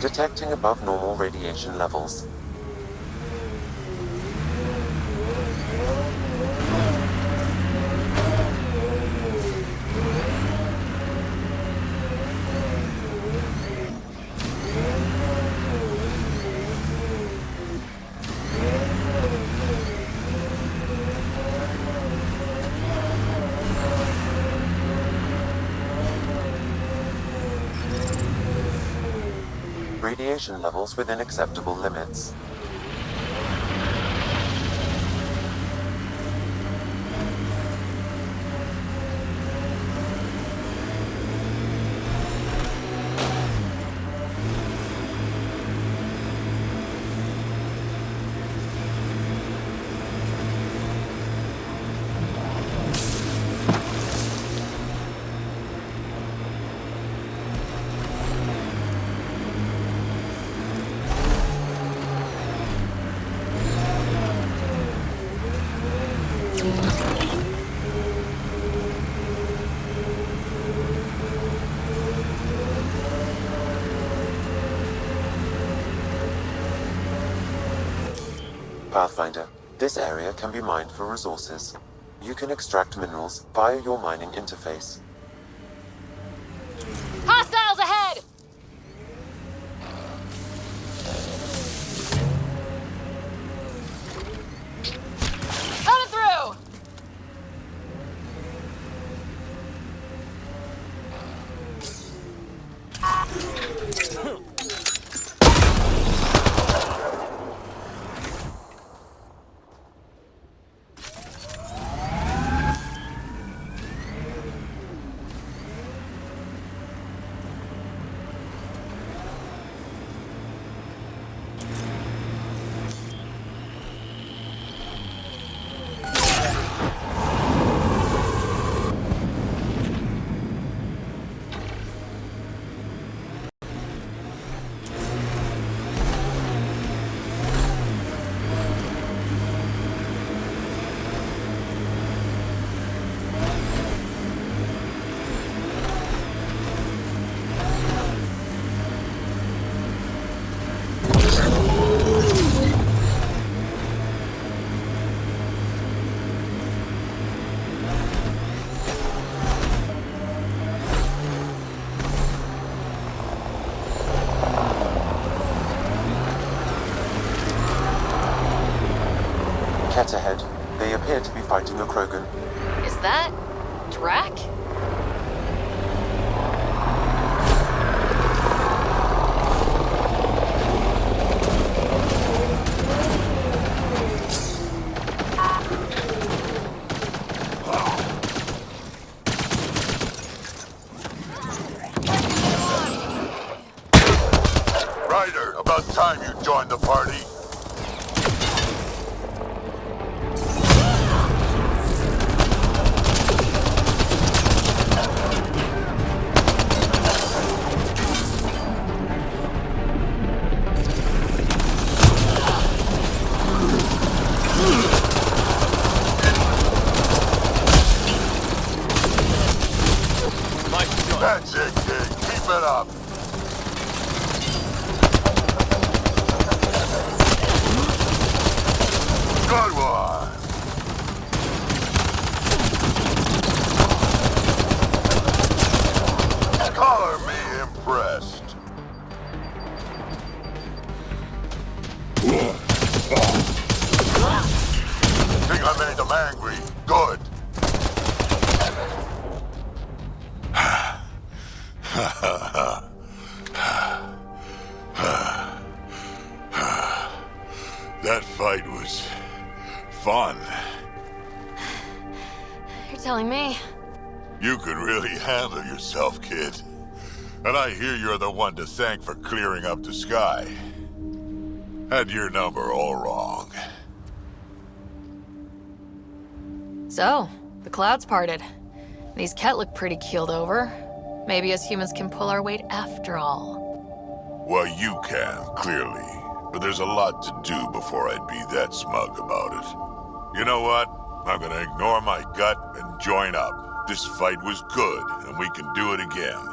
Detecting above normal radiation levels. Radiation levels within acceptable limits. Pathfinder, this area can be mined for resources. You can extract minerals via your mining interface. Hostiles ahead! Coming through! Cat ahead. They appear to be fighting a Krogan. Is that... Drac? Ryder, about time you joined the party. That's it, kid. Keep it up. Good one. Color me impressed. Think I made them angry. Good. That fight was fun. You're telling me. You could really handle yourself, kid. And I hear you're the one to thank for clearing up the sky. Had your number all wrong. So, the clouds parted. These Ket look pretty keeled over. Maybe us humans can pull our weight after all. Well, you can, clearly. But there's a lot to do before I'd be that smug about it. You know what? I'm gonna ignore my gut and join up. This fight was good, and we can do it again.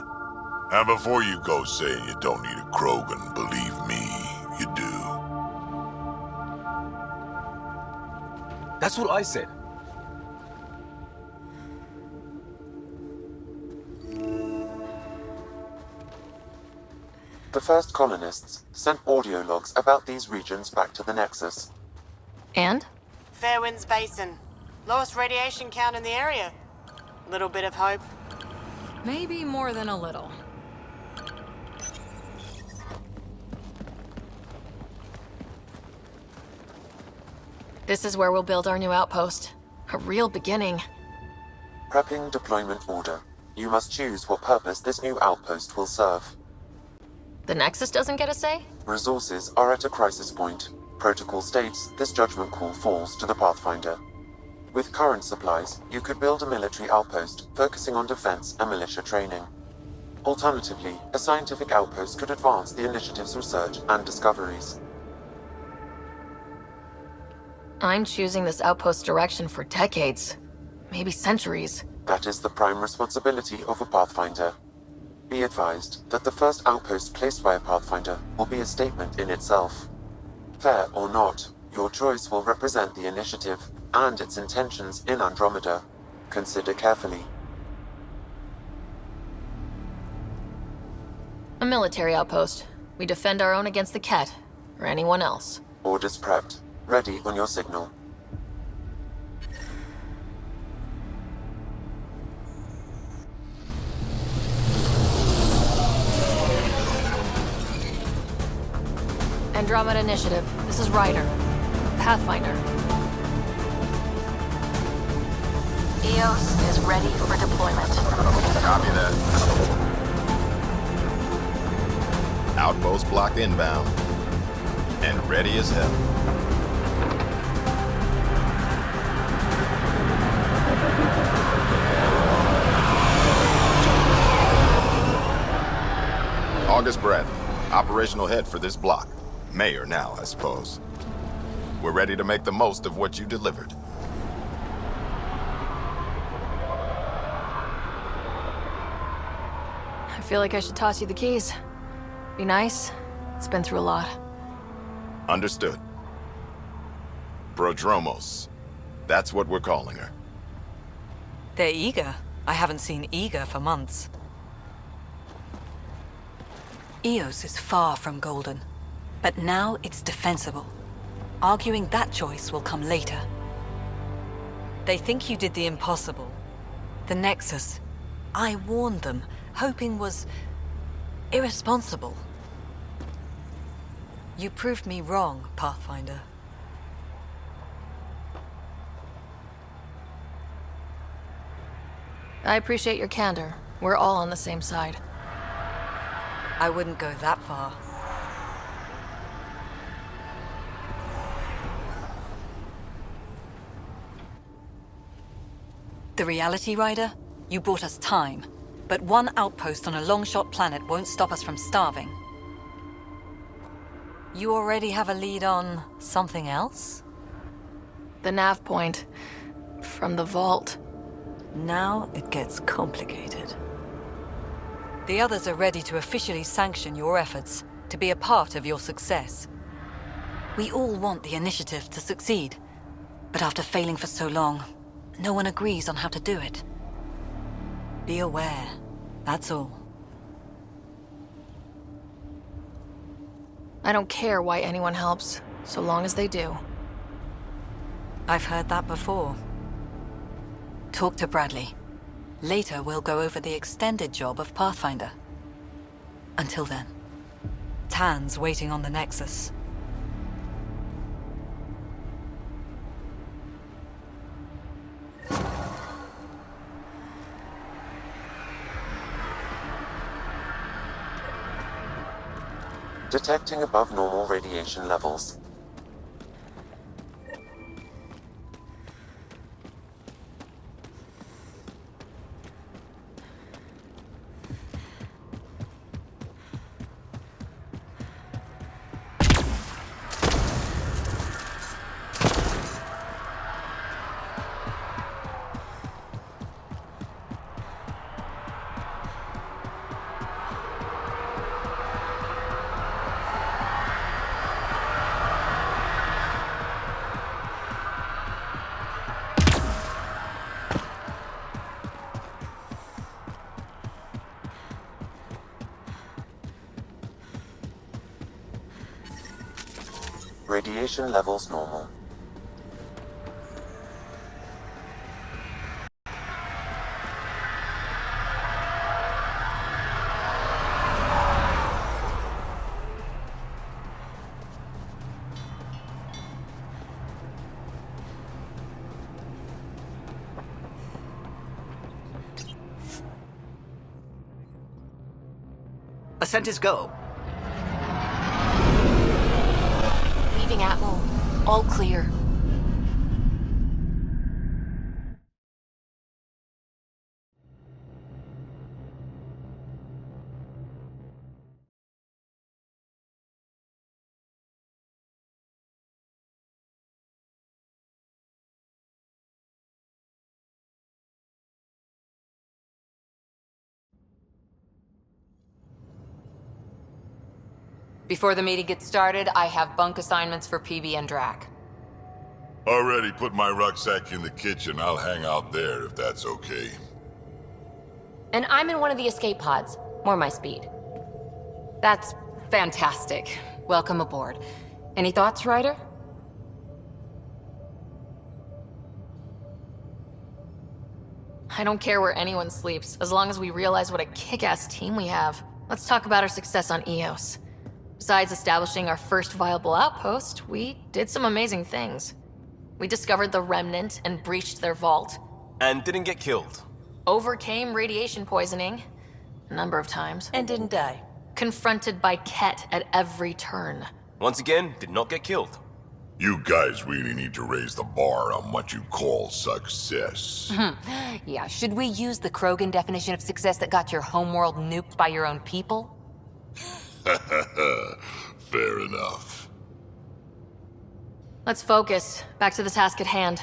And before you go saying you don't need a Krogan, believe me, you do. That's what I said. The first colonists sent audio logs about these regions back to the Nexus. And? Fairwinds Basin. Lowest radiation count in the area. Little bit of hope. Maybe more than a little. This is where we'll build our new outpost. A real beginning. Prepping deployment order. You must choose what purpose this new outpost will serve. The Nexus doesn't get a say? Resources are at a crisis point. Protocol states this judgment call falls to the Pathfinder. With current supplies, you could build a military outpost focusing on defense and militia training. Alternatively, a scientific outpost could advance the initiative's research and discoveries. I'm choosing this outpost's direction for decades. Maybe centuries. That is the prime responsibility of a Pathfinder. Be advised that the first outpost placed by a Pathfinder will be a statement in itself. Fair or not, your choice will represent the initiative and its intentions in Andromeda. Consider carefully. A military outpost. We defend our own against the Ket, or anyone else. Orders prepped. Ready on your signal. Andromeda Initiative. This is Ryder. Pathfinder. EOS is ready for deployment. Copy that. Outpost block inbound. And ready as hell. August Bradley, operational head for this block. Mayor now, I suppose. We're ready to make the most of what you delivered. I feel like I should toss you the keys. Be nice. It's been through a lot. Understood. Prodromos. That's what we're calling her. They're eager. I haven't seen eager for months. EOS is far from golden, but now it's defensible. Arguing that choice will come later. They think you did the impossible. The Nexus. I warned them, hoping was irresponsible. You proved me wrong, Pathfinder. I appreciate your candor. We're all on the same side. I wouldn't go that far. The Reality Rider? You brought us time. But one outpost on a long-shot planet won't stop us from starving. You already have a lead on something else? The nav point. From the vault. Now it gets complicated. The others are ready to officially sanction your efforts, to be a part of your success. We all want the initiative to succeed, but after failing for so long, no one agrees on how to do it. Be aware, that's all. I don't care why anyone helps, so long as they do. I've heard that before. Talk to Bradley. Later, we'll go over the extended job of Pathfinder. Until then, Tan's waiting on the Nexus. Detecting above normal radiation levels. Radiation levels normal. Ascent is go. Leaving Atmo. All clear. Before the meeting gets started, I have bunk assignments for PB and Drac. Already put my rucksack in the kitchen. I'll hang out there if that's okay. And I'm in one of the escape pods. More my speed. That's fantastic. Welcome aboard. Any thoughts, Ryder? I don't care where anyone sleeps, as long as we realize what a kick-ass team we have. Let's talk about our success on Eos. Besides establishing our first viable outpost, we did some amazing things. We discovered the Remnant and breached their vault. And didn't get killed. Overcame radiation poisoning a number of times. And didn't die. Confronted by Ket at every turn. Once again, did not get killed. You guys really need to raise the bar on what you call success. Yeah, should we use the Krogan definition of success that got your homeworld nuked by your own people? Fair enough. Let's focus. Back to the task at hand.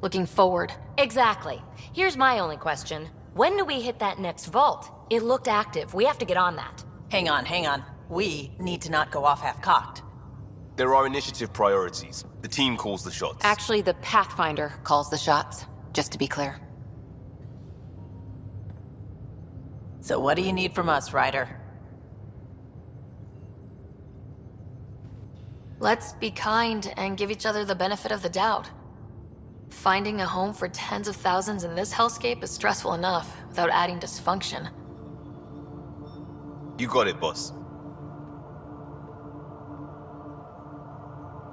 Looking forward. Exactly. Here's my only question. When do we hit that next vault? It looked active. We have to get on that. Hang on. We need to not go off half-cocked. There are initiative priorities. The team calls the shots. Actually, the Pathfinder calls the shots, just to be clear. So what do you need from us, Ryder? Let's be kind and give each other the benefit of the doubt. Finding a home for tens of thousands in this hellscape is stressful enough without adding dysfunction. You got it, boss.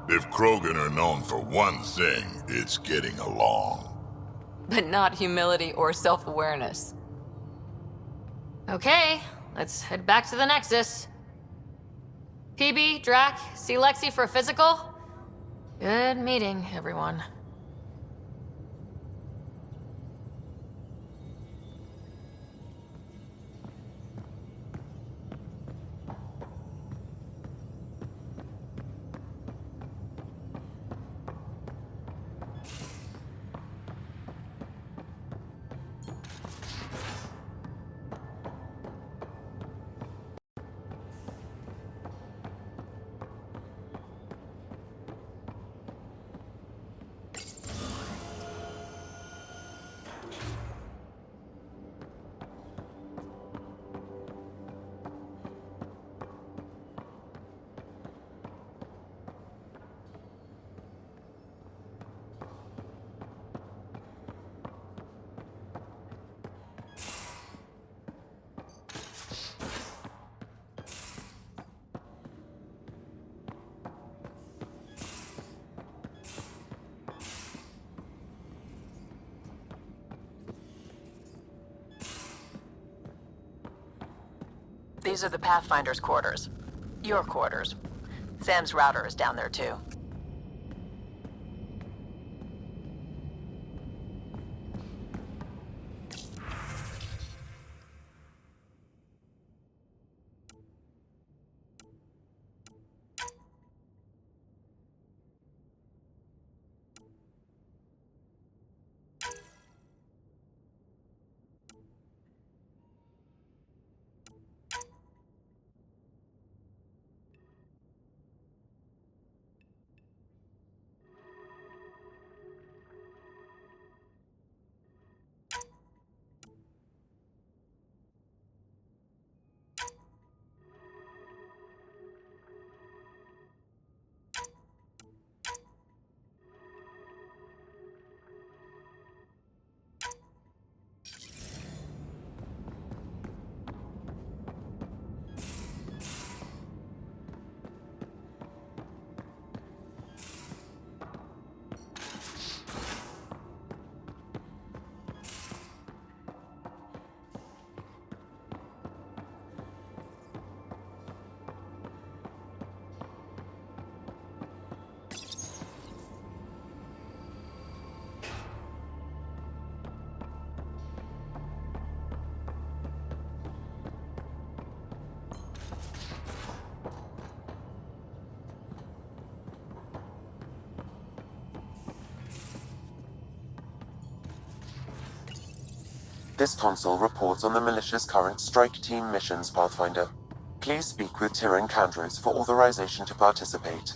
If Krogan are known for one thing, it's getting along. But not humility or self-awareness. Okay, let's head back to the Nexus. PB, Drac, see Lexi for a physical? Good meeting, everyone. These are the Pathfinder's quarters. Your quarters. Sam's router is down there too. This console reports on the militia's current strike team missions, Pathfinder. Please speak with Tyrion Candros for authorization to participate.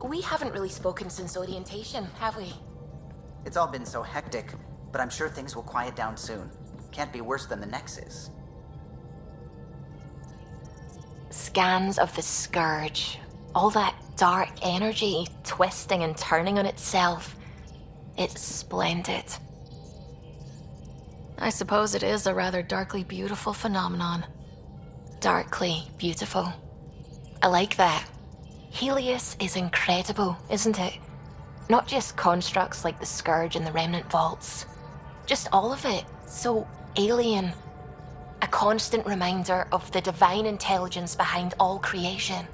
We haven't really spoken since orientation, have we? It's all been so hectic, but I'm sure things will quiet down soon. Can't be worse than the Nexus. Scans of the Scourge. All that dark energy twisting and turning on itself. It's splendid. I suppose it is a rather darkly beautiful phenomenon. Darkly beautiful. I like that. Helios is incredible, isn't it? Not just constructs like the Scourge and the Remnant Vaults. Just all of it. So alien. A constant reminder of the divine intelligence behind all creation.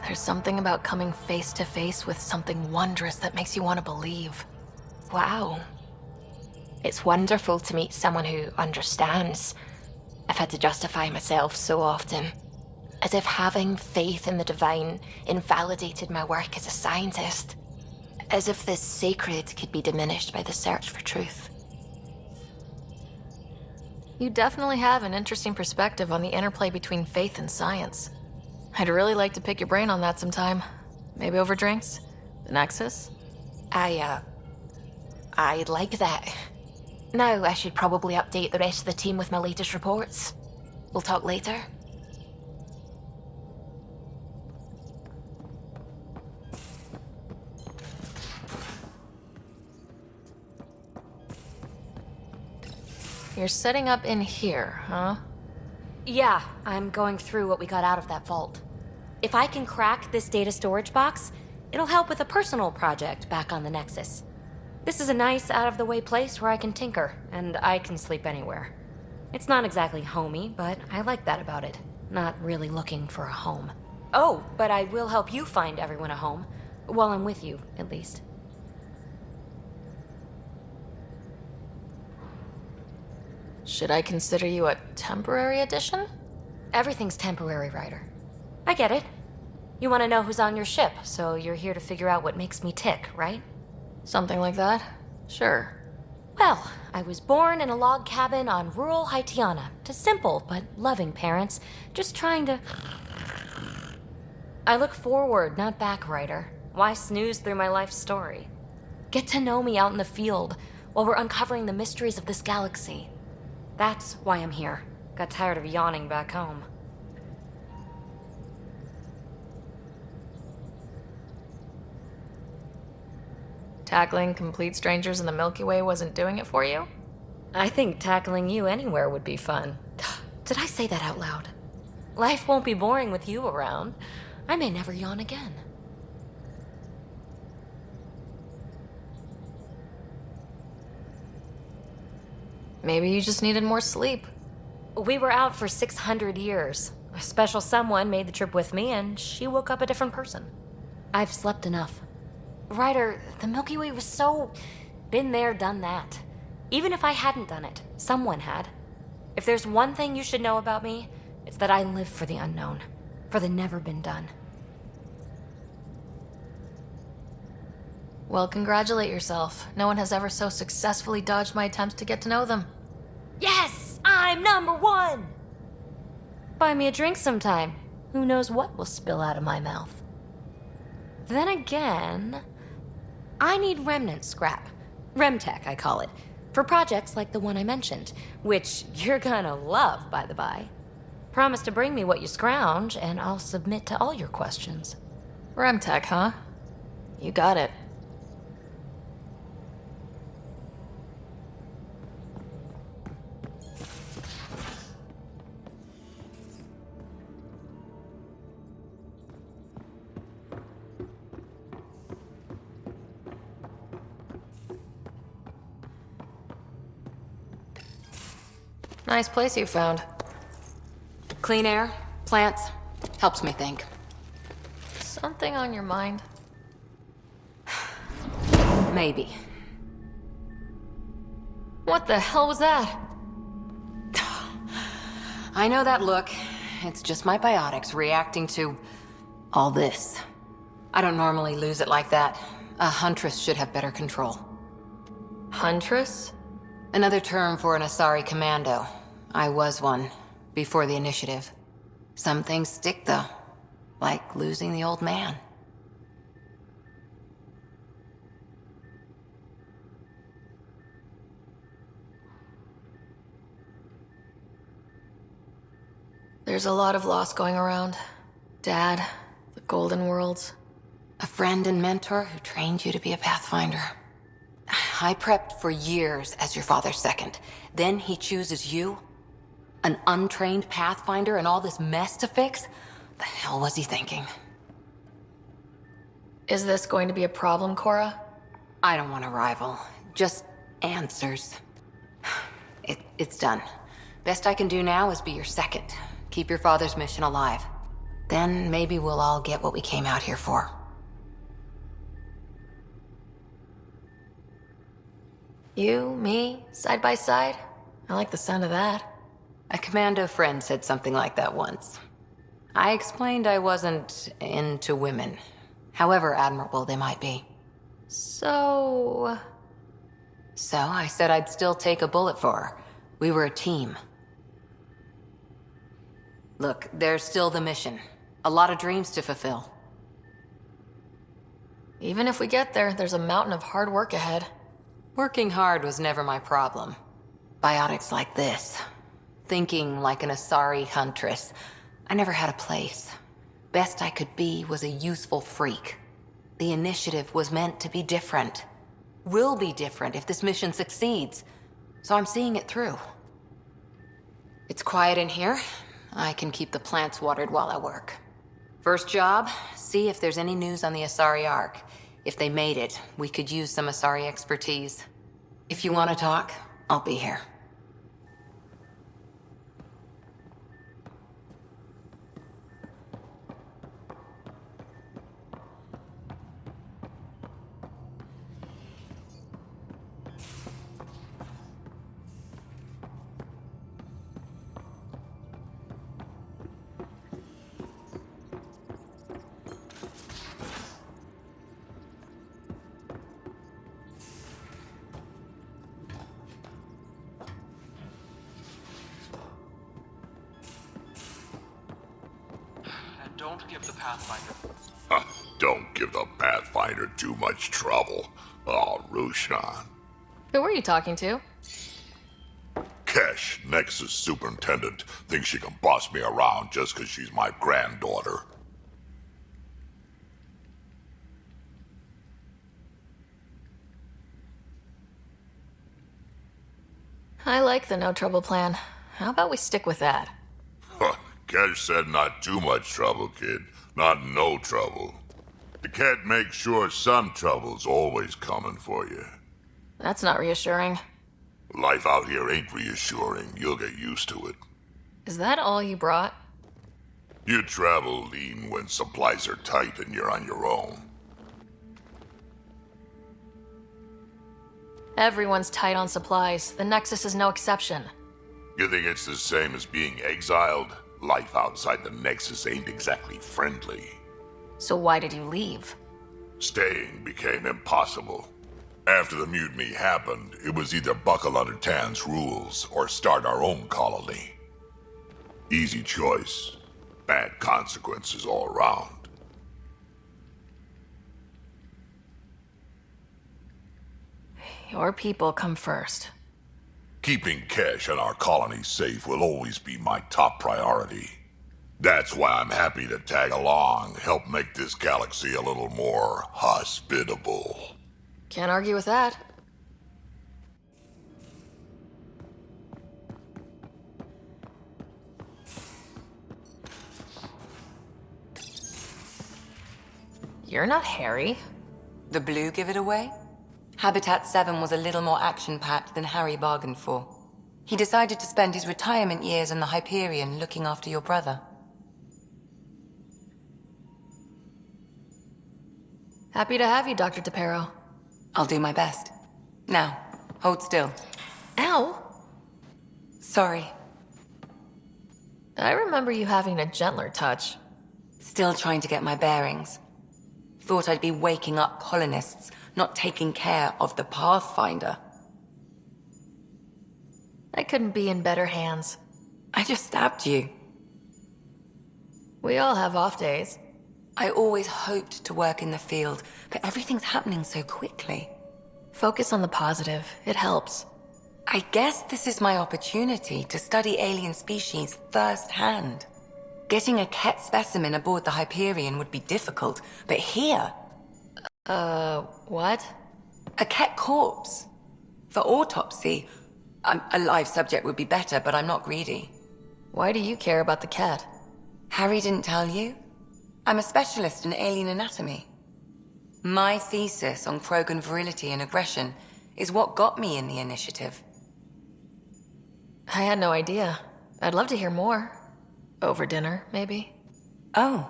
There's something about coming face to face with something wondrous that makes you want to believe. Wow. It's wonderful to meet someone who understands. I've had to justify myself so often. As if having faith in the divine invalidated my work as a scientist. As if the sacred could be diminished by the search for truth. You definitely have an interesting perspective on the interplay between faith and science. I'd really like to pick your brain on that sometime. Maybe over drinks? The Nexus? I'd like that. Now I should probably update the rest of the team with my latest reports. We'll talk later. You're setting up in here, huh? Yeah, I'm going through what we got out of that vault. If I can crack this data storage box, it'll help with a personal project back on the Nexus. This is a nice, out-of-the-way place where I can tinker, and I can sleep anywhere. It's not exactly homey, but I like that about it. Not really looking for a home. Oh, but I will help you find everyone a home. While I'm with you, at least. Should I consider you a temporary addition? Everything's temporary, Ryder. I get it. You want to know who's on your ship, so you're here to figure out what makes me tick, right? Something like that? Sure. Well, I was born in a log cabin on rural Haitiana to simple but loving parents, just trying to... I look forward, not back, Ryder. Why snooze through my life story? Get to know me out in the field while we're uncovering the mysteries of this galaxy. That's why I'm here. Got tired of yawning back home. Tackling complete strangers in the Milky Way wasn't doing it for you? I think tackling you anywhere would be fun. Did I say that out loud? Life won't be boring with you around. I may never yawn again. Maybe you just needed more sleep. We were out for 600 years. A special someone made the trip with me, and she woke up a different person. I've slept enough. Ryder, the Milky Way was so... been there, done that. Even if I hadn't done it, someone had. If there's one thing you should know about me, it's that I live for the unknown. For the never been done. Well, congratulate yourself. No one has ever so successfully dodged my attempts to get to know them. Yes! I'm #1! Buy me a drink sometime. Who knows what will spill out of my mouth. Then again, I need remnant scrap. Remtech, I call it. For projects like the one I mentioned, which you're gonna love, by the by. Promise to bring me what you scrounge, and I'll submit to all your questions. Remtech, huh? You got it. Nice place you found. Clean air, plants, helps me think. Something on your mind? Maybe. What the hell was that? I know that look. It's just my biotics reacting to all this. I don't normally lose it like that. A huntress should have better control. Huntress? Another term for an Asari commando. I was one, before the initiative. Some things stick, though. Like losing the old man. There's a lot of loss going around. Dad, the Golden Worlds. A friend and mentor who trained you to be a Pathfinder. I prepped for years as your father's second. Then he chooses you? An untrained Pathfinder and all this mess to fix? The hell was he thinking? Is this going to be a problem, Cora? I don't want a rival. Just answers. It's done. Best I can do now is be your second. Keep your father's mission alive. Then maybe we'll all get what we came out here for. You, me, side by side? I like the sound of that. A commando friend said something like that once. I explained I wasn't into women, however admirable they might be. So I said I'd still take a bullet for her. We were a team. Look, there's still the mission. A lot of dreams to fulfill. even if we get there, there's a mountain of hard work ahead. Working hard was never my problem. Biotics like this. Thinking like an Asari huntress. I never had a place. Best I could be was a useful freak. The initiative was meant to be different. Will be different if this mission succeeds. So I'm seeing it through. It's quiet in here. I can keep the plants watered while I work. First job, see if there's any news on the Asari Ark. If they made it, we could use some Asari expertise. If you want to talk, I'll be here. Don't give the Pathfinder. Don't give the Pathfinder too much trouble. Oh, Rushan. Who are you talking to? Kesh, Nexus Superintendent, thinks she can boss me around just because she's my granddaughter. I like the no trouble plan. How about we stick with that? Kesh said not too much trouble, kid. Not no trouble. The cat makes sure some trouble's always coming for you. That's not reassuring. Life out here ain't reassuring. You'll get used to it. Is that all you brought? You travel lean when supplies are tight and you're on your own. Everyone's tight on supplies. The Nexus is no exception. You think it's the same as being exiled? Life outside the Nexus ain't exactly friendly. So why did you leave? Staying became impossible. After the mutiny happened, it was either buckle under Tan's rules or start our own colony. Easy choice. Bad consequences all around. Your people come first. Keeping Kesh and our colony safe will always be my top priority. That's why I'm happy to tag along, help make this galaxy a little more hospitable. Can't argue with that. You're not Harry. The blue give it away? Habitat 7 was a little more action-packed than Harry bargained for. He decided to spend his retirement years in the Hyperion looking after your brother. Happy to have you, Dr. DePero. I'll do my best. Now, hold still. Ow! Sorry. I remember you having a gentler touch. Still trying to get my bearings. Thought I'd be waking up colonists, not taking care of the Pathfinder. I couldn't be in better hands. I just stabbed you. We all have off days. I always hoped to work in the field, but everything's happening so quickly. Focus on the positive. It helps. I guess this is my opportunity to study alien species firsthand. Getting a Ket specimen aboard the Hyperion would be difficult, but here... What? A Ket corpse. For autopsy, a live subject would be better, but I'm not greedy. Why do you care about the cat? Harry didn't tell you? I'm a specialist in alien anatomy. My thesis on Krogan virility and aggression is what got me in the initiative. I had no idea. I'd love to hear more. Over dinner, maybe? Oh.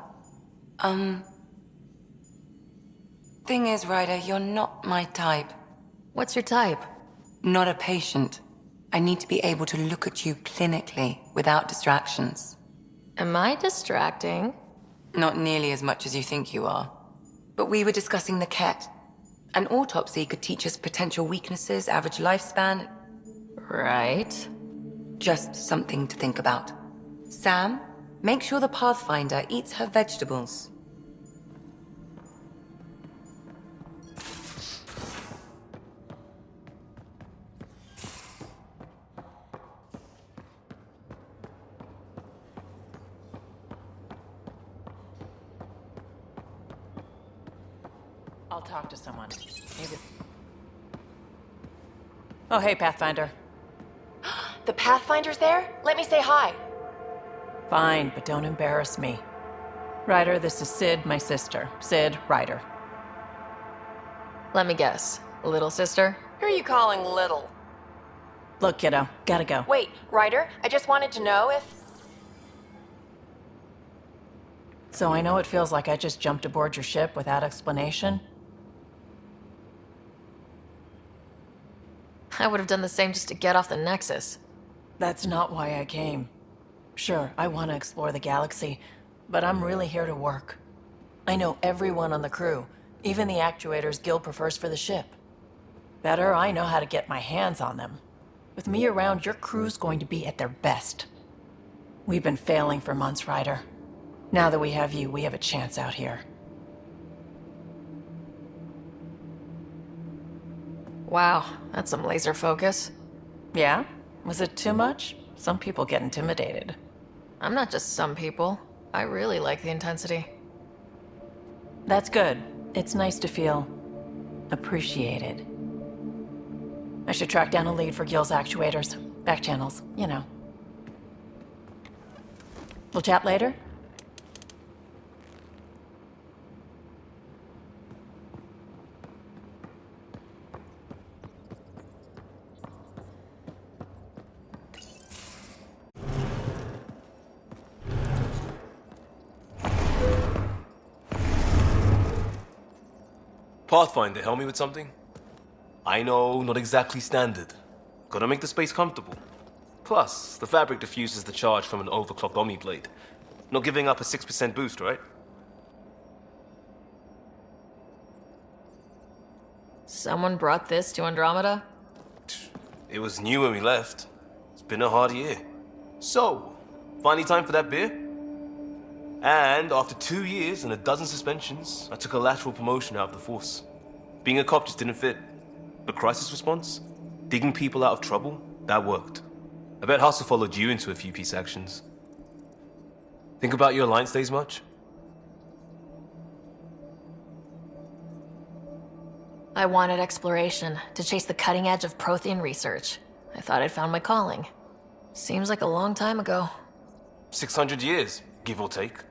Thing is, Ryder, you're not my type. What's your type? Not a patient. I need to be able to look at you clinically, without distractions. Am I distracting? Not nearly as much as you think you are. But we were discussing the Ket. An autopsy could teach us potential weaknesses, average lifespan. Right. Just something to think about. Sam, make sure the Pathfinder eats her vegetables. I'll talk to someone. Maybe. Oh, hey, Pathfinder. The Pathfinder's there? Let me say hi. Fine, but don't embarrass me. Ryder, this is Sid, my sister. Sid, Ryder. Let me guess. Little sister? Who are you calling little? Look, kiddo, gotta go. Wait, Ryder, I just wanted to know if... So I know it feels like I just jumped aboard your ship without explanation. I would have done the same just to get off the Nexus. That's not why I came. Sure, I want to explore the galaxy, but I'm really here to work. I know everyone on the crew, even the actuators Gil prefers for the ship. Better, I know how to get my hands on them. With me around, your crew's going to be at their best. We've been failing for months, Ryder. Now that we have you, we have a chance out here. Wow, that's some laser focus. Yeah? Was it too much? Some people get intimidated. I'm not just some people. I really like the intensity. That's good. It's nice to feel appreciated. I should track down a lead for Gil's actuators. Back channels, you know. We'll chat later? Pathfinder, help me with something? I know, not exactly standard. Gotta make the space comfortable. Plus, the fabric diffuses the charge from an overclocked Omniblade. Not giving up a 6% boost, right? Someone brought this to Andromeda? It was new when we left. It's been a hard year. So, Finally time for that beer? And after 2 years and a dozen suspensions, I took a lateral promotion out of the force. Being a cop just didn't fit. But crisis response? Digging people out of trouble? That worked. I bet Hustle followed you into a few peace actions. Think about your Alliance days much? I wanted exploration, to chase the cutting edge of Prothean research. I thought I'd found my calling. Seems like a long time ago. 600 years, give or take.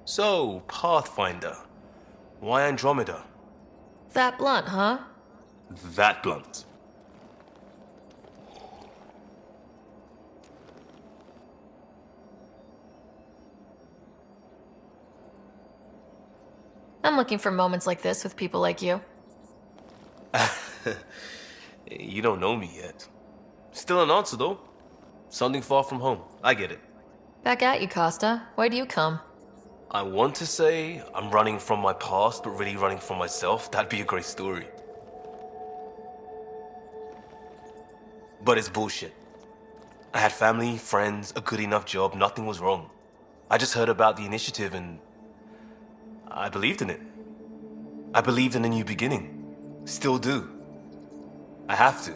So, Pathfinder. Why Andromeda? That blunt, huh? That blunt. I'm looking for moments like this with people like you. You don't know me yet. Still an answer, though. Something far from home. I get it. Back at you, Costa. Why do you come? I want to say I'm running from my past, but really running from myself. That'd be a great story. But it's bullshit. I had family, friends, a good enough job, nothing was wrong. I just heard about the initiative and I believed in it. I believed in a new beginning. Still do. I have to.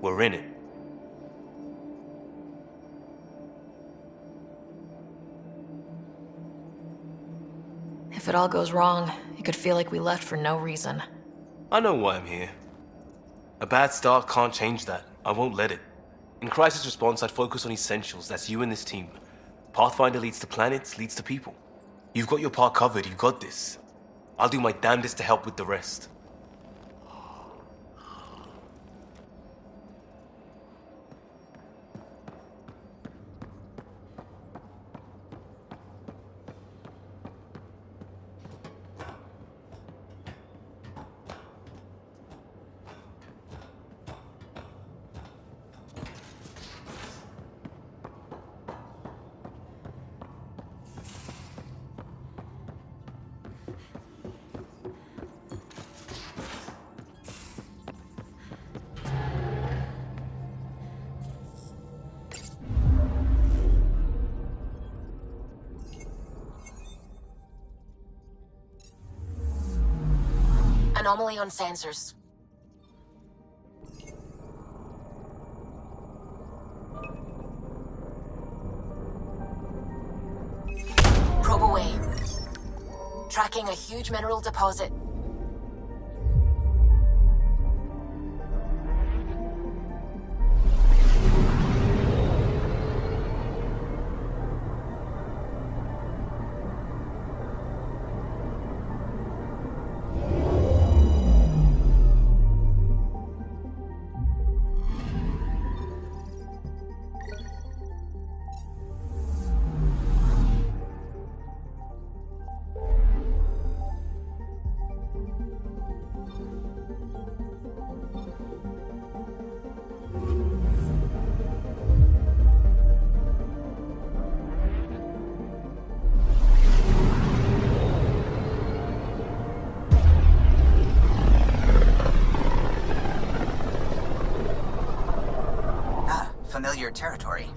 We're in it. If it all goes wrong, it could feel like we left for no reason. I know why I'm here. A bad start can't change that. I won't let it. In crisis response, I'd focus on essentials. That's you and this team. Pathfinder leads to planets, leads to people. You've got your part covered. You got this. I'll do my damnedest to help with the rest. Anomaly on sensors. Probe away. Tracking a huge mineral deposit. Familiar territory.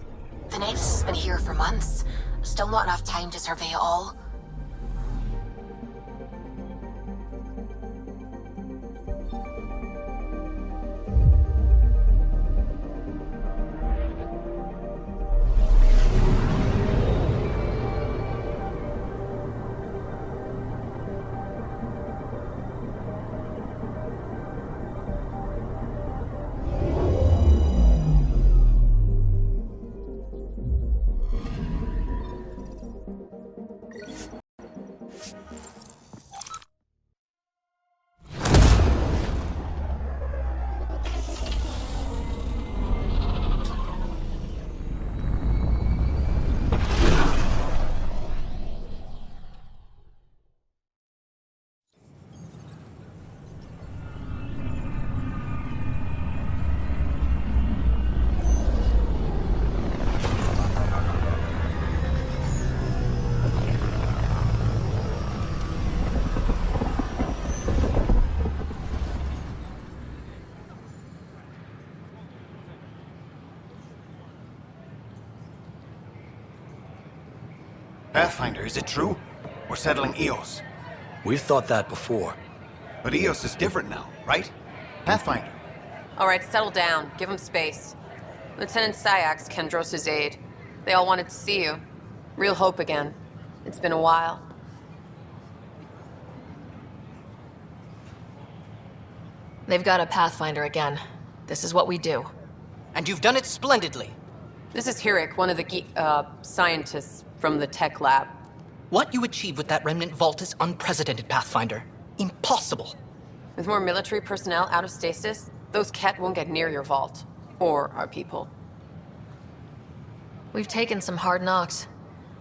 The Nexus has been here for months. Still not enough time to survey it all. Pathfinder, is it true? We're settling Eos. We've thought that before. But Eos is different now, right? Pathfinder. All right, settle down. Give him space. Lieutenant Syax, Kendros' aide. They all wanted to see you. Real hope again. It's been a while. They've got a Pathfinder again. This is what we do. And you've done it splendidly. This is Hirik, one of the scientists from the tech lab. What you achieved with that remnant vault is unprecedented, Pathfinder. Impossible. With more military personnel out of stasis, those Ket won't get near your vault. Or our people. We've taken some hard knocks,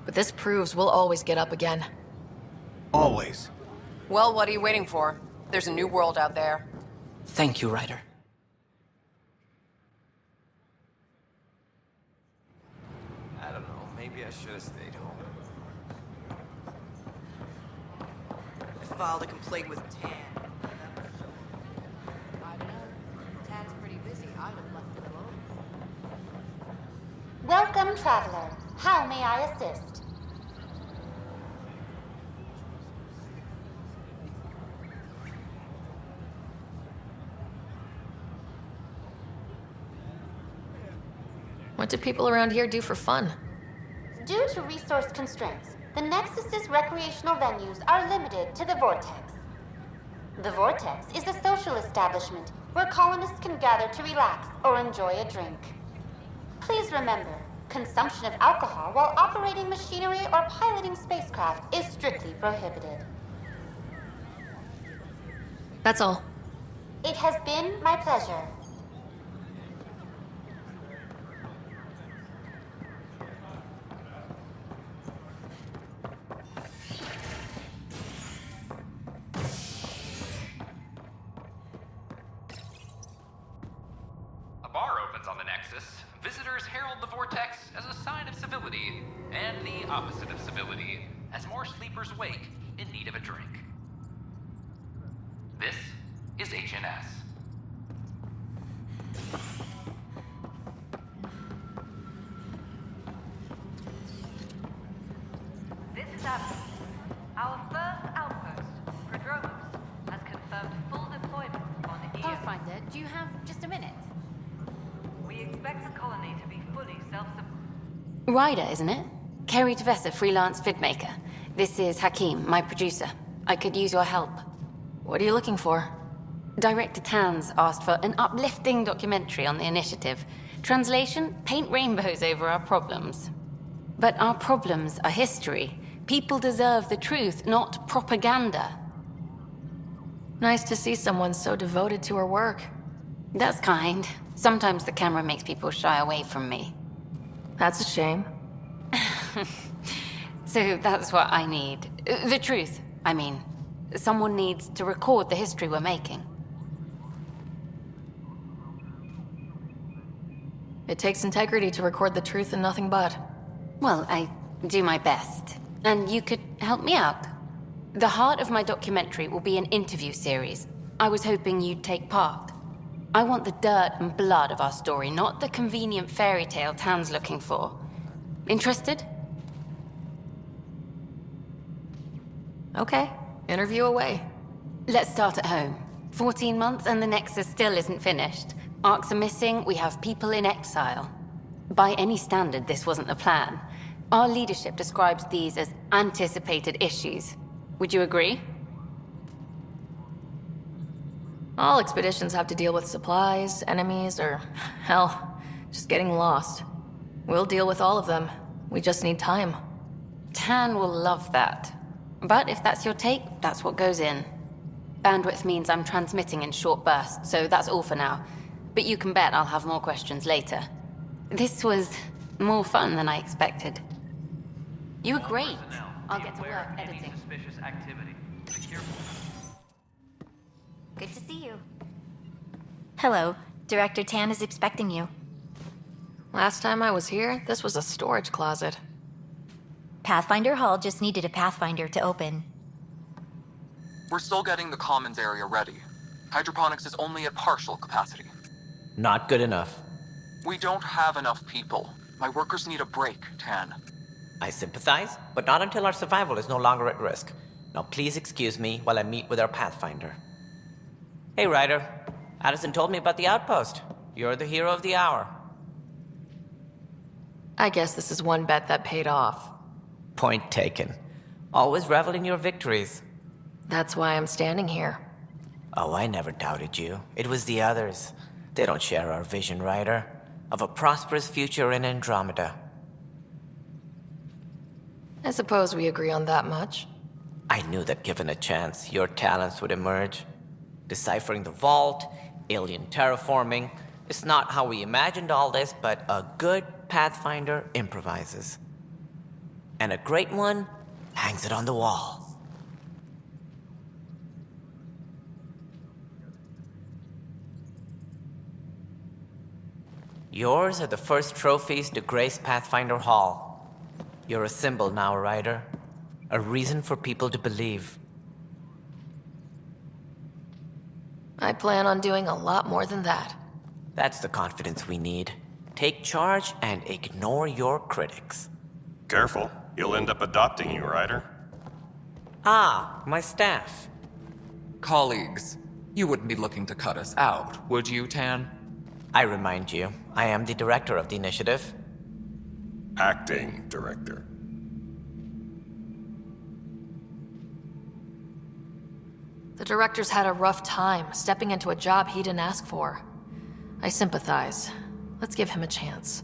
but this proves we'll always get up again. Always. Well, what are you waiting for? There's a new world out there. Thank you, Ryder. I don't know, maybe I should have stayed home. I filed a complaint with Tan. I don't know. Tan's pretty busy. I'd have left it alone. Welcome, traveler. How may I assist? What do people around here do for fun? Due to resource constraints, the Nexus's recreational venues are limited to the Vortex. The Vortex is a social establishment where colonists can gather to relax or enjoy a drink. Please remember, consumption of alcohol while operating machinery or piloting spacecraft is strictly prohibited. That's all. It has been my pleasure. A bar opens on the Nexus. Visitors herald the vortex as a sign of civility, and the opposite of civility, as more sleepers wake in need of a drink. This is HNS. This is Abby. Our first outpost, Prodromos, has confirmed full deployment on the EO. Pathfinder, do you have just a minute? We expect the colony to be fully self-supporting. Ryder, isn't it? Kerry Tavessa, freelance vidmaker. This is Hakim, my producer. I could use your help. What are you looking for? Director Tanz asked for an uplifting documentary on the initiative. Translation, paint rainbows over our problems. But our problems are history. People deserve the truth, not propaganda. Nice to see someone so devoted to her work. That's kind. Sometimes the camera makes people shy away from me. That's a shame. So that's what I need. The truth, I mean. Someone needs to record the history we're making. It takes integrity to record the truth and nothing but. Well, I do my best. And you could help me out. The heart of my documentary will be an interview series. I was hoping you'd take part. I want the dirt and blood of our story, not the convenient fairy tale Tan's looking for. Interested? Okay, interview away. Let's start at home. 14 months and the Nexus still isn't finished. Arcs are missing, we have people in exile. By any standard, this wasn't the plan. Our leadership describes these as anticipated issues. Would you agree? All expeditions have to deal with supplies, enemies, or, hell, just getting lost. We'll deal with all of them. We just need time. Tan will love that. But if that's your take, that's what goes in. Bandwidth means I'm transmitting in short bursts, so that's all for now. But you can bet I'll have more questions later. This was more fun than I expected. You were great. I'll get to work editing. Suspicious activity. Good to see you. Hello. Director Tan is expecting you. Last time I was here, this was a storage closet. Pathfinder Hall just needed a Pathfinder to open. We're still getting the commons area ready. Hydroponics is only at partial capacity. Not good enough. We don't have enough people. My workers need a break, Tan. I sympathize, but not until our survival is no longer at risk. Now please excuse me while I meet with our Pathfinder. Hey, Ryder. Addison told me about the outpost. You're the hero of the hour. I guess this is one bet that paid off. Point taken. Always revel in your victories. That's why I'm standing here. Oh, I never doubted you. It was the others. They don't share our vision, Ryder, of a prosperous future in Andromeda. I suppose we agree on that much. I knew that given a chance, your talents would emerge. Deciphering the vault, alien terraforming. It's not how we imagined all this, but a good Pathfinder improvises. And a great one hangs it on the wall. Yours are the first trophies to grace Pathfinder Hall. You're a symbol now, Ryder. A reason for people to believe. I plan on doing a lot more than that. That's the confidence we need. Take charge and ignore your critics. Careful. He'll end up adopting you, Ryder. Ah, my staff. Colleagues, you wouldn't be looking to cut us out, would you, Tan? I remind you, I am the director of the initiative. Acting director. The director's had a rough time stepping into a job he didn't ask for. I sympathize. Let's give him a chance.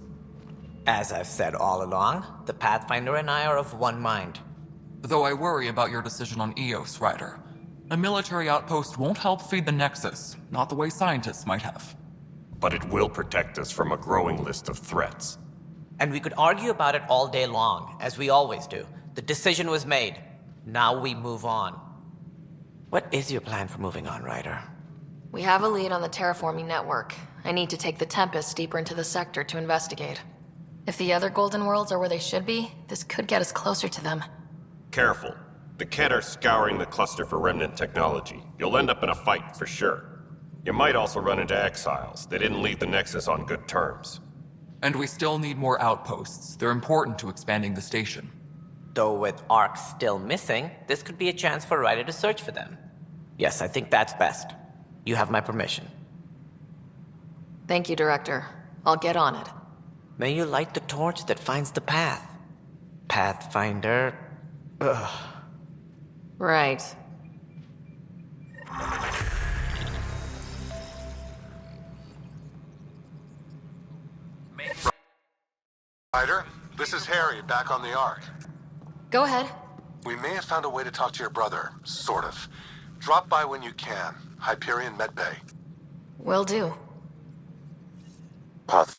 As I've said all along, the Pathfinder and I are of one mind. Though I worry about your decision on Eos, Ryder. A military outpost won't help feed the Nexus, not the way scientists might have. But it will protect us from a growing list of threats. And we could argue about it all day long, as we always do. The decision was made. Now we move on. What is your plan for moving on, Ryder? We have a lead on the terraforming network. I need to take the Tempest deeper into the sector to investigate. If the other Golden Worlds are where they should be, this could get us closer to them. Careful. The Kett are scouring the cluster for remnant technology. You'll end up in a fight, for sure. You might also run into exiles. They didn't leave the Nexus on good terms. And we still need more outposts. They're important to expanding the station. Though with Ark still missing, this could be a chance for Ryder to search for them. Yes, I think that's best. You have my permission. Thank you, Director. I'll get on it. May you light the torch that finds the path. Pathfinder... Ugh. Right. Ryder, this is Harry, back on the Ark. Go ahead. We may have found a way to talk to your brother, sort of. Drop by when you can. Hyperion Medbay. Will do. Path.